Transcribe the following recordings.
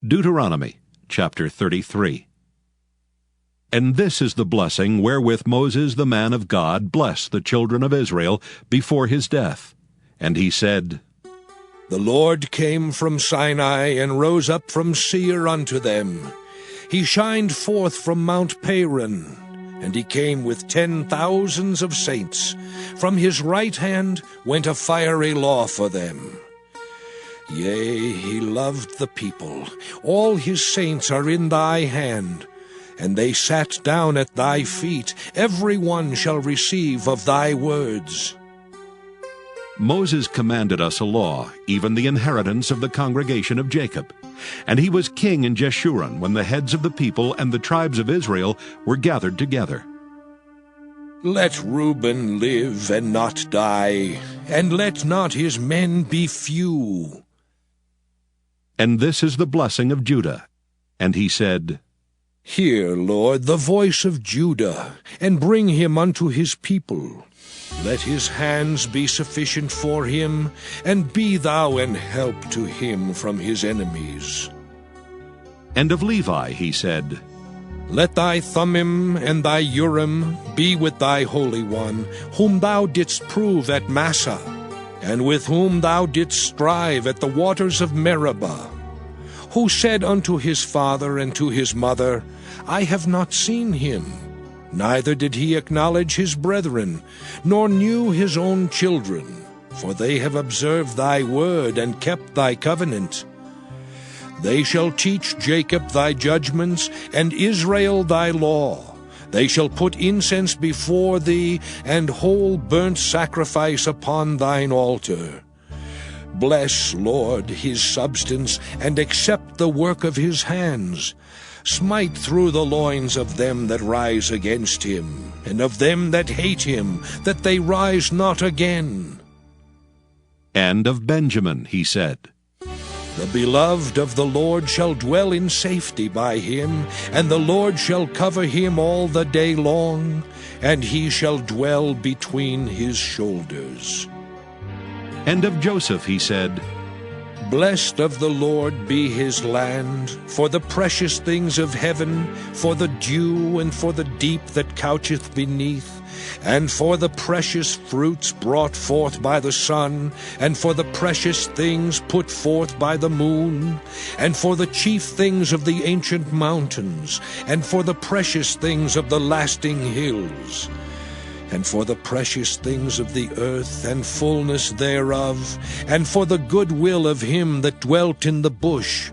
Deuteronomy chapter 33. And this is the blessing wherewith Moses the man of God blessed the children of Israel before his death. And he said, The Lord came from Sinai and rose up from Seir unto them. He shined forth from Mount Paran, and he came with 10,000s of saints. From his right hand went a fiery law for them. Yea, he loved the people. All his saints are in thy hand. And they sat down at thy feet. Every one shall receive of thy words. Moses commanded us a law, even the inheritance of the congregation of Jacob. And he was king in Jeshurun when the heads of the people and the tribes of Israel were gathered together. Let Reuben live and not die, and let not his men be few. And this is the blessing of Judah. And he said, Hear, Lord, the voice of Judah, and bring him unto his people. Let his hands be sufficient for him, and be thou an help to him from his enemies. And of Levi he said, Let thy Thummim and thy Urim be with thy Holy One, whom thou didst prove at Massah, and with whom thou didst strive at the waters of Meribah, who said unto his father and to his mother, I have not seen him. Neither did he acknowledge his brethren, nor knew his own children, for they have observed thy word and kept thy covenant. They shall teach Jacob thy judgments, and Israel thy law. They shall put incense before thee, and whole burnt sacrifice upon thine altar. Bless, Lord, his substance, and accept the work of his hands. Smite through the loins of them that rise against him, and of them that hate him, that they rise not again. And of Benjamin he said, The beloved of the Lord shall dwell in safety by him, and the Lord shall cover him all the day long, and he shall dwell between his shoulders. And of Joseph he said, Blessed of the Lord be his land, for the precious things of heaven, for the dew and for the deep that coucheth beneath, and for the precious fruits brought forth by the sun, and for the precious things put forth by the moon, and for the chief things of the ancient mountains, and for the precious things of the lasting hills, and for the precious things of the earth and fullness thereof, and for the good will of him that dwelt in the bush.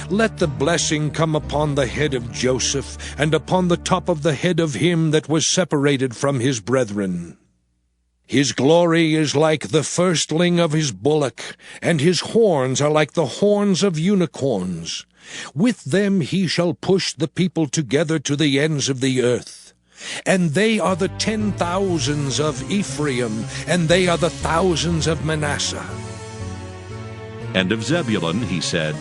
Let the blessing come upon the head of Joseph, and upon the top of the head of him that was separated from his brethren. His glory is like the firstling of his bullock, and his horns are like the horns of unicorns. With them he shall push the people together to the ends of the earth. And they are the 10,000s of Ephraim, and they are the thousands of Manasseh. And of Zebulun he said,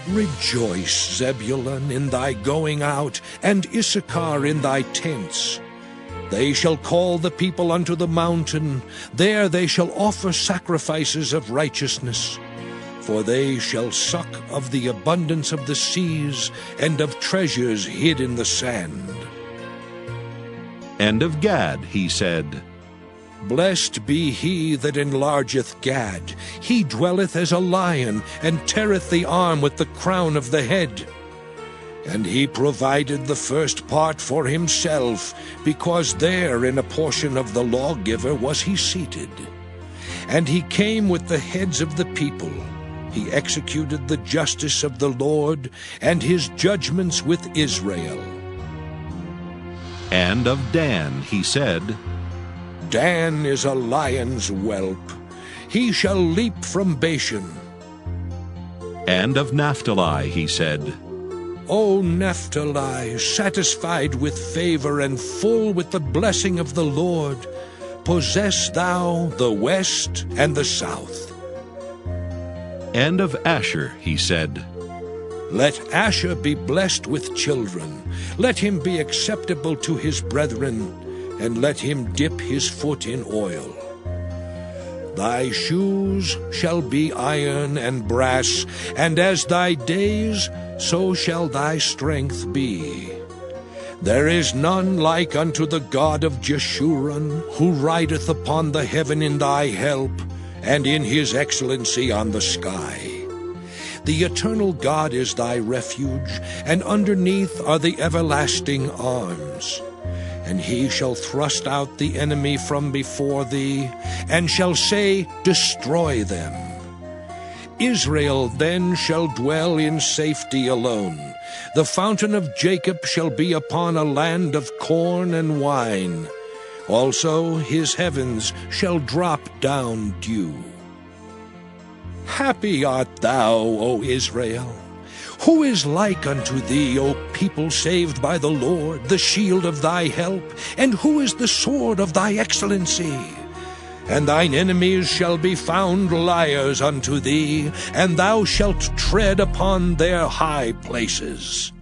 Rejoice, Zebulun, in thy going out, and Issachar in thy tents. They shall call the people unto the mountain. There they shall offer sacrifices of righteousness. For they shall suck of the abundance of the seas, and of treasures hid in the sand. And of Gad he said, Blessed be he that enlargeth Gad. He dwelleth as a lion, and teareth the arm with the crown of the head. And he provided the first part for himself, because there in a portion of the lawgiver was he seated. And he came with the heads of the people. He executed the justice of the Lord, and his judgments with Israel. And of Dan he said, Dan is a lion's whelp. He shall leap from Bashan. And of Naphtali he said, O Naphtali, satisfied with favor and full with the blessing of the Lord, possess thou the west and the south. And of Asher he said, Let Asher be blessed with children. Let him be acceptable to his brethren, and let him dip his foot in oil. Thy shoes shall be iron and brass, and as thy days, so shall thy strength be. There is none like unto the God of Jeshurun, who rideth upon the heaven in thy help, and in his excellency on the sky. The eternal God is thy refuge, and underneath are the everlasting arms. And he shall thrust out the enemy from before thee, and shall say, Destroy them. Israel then shall dwell in safety alone. The fountain of Jacob shall be upon a land of corn and wine. Also his heavens shall drop down dew. Happy art thou, O Israel! Who is like unto thee, O people saved by the Lord, the shield of thy help? And who is the sword of thy excellency? And thine enemies shall be found liars unto thee, and thou shalt tread upon their high places.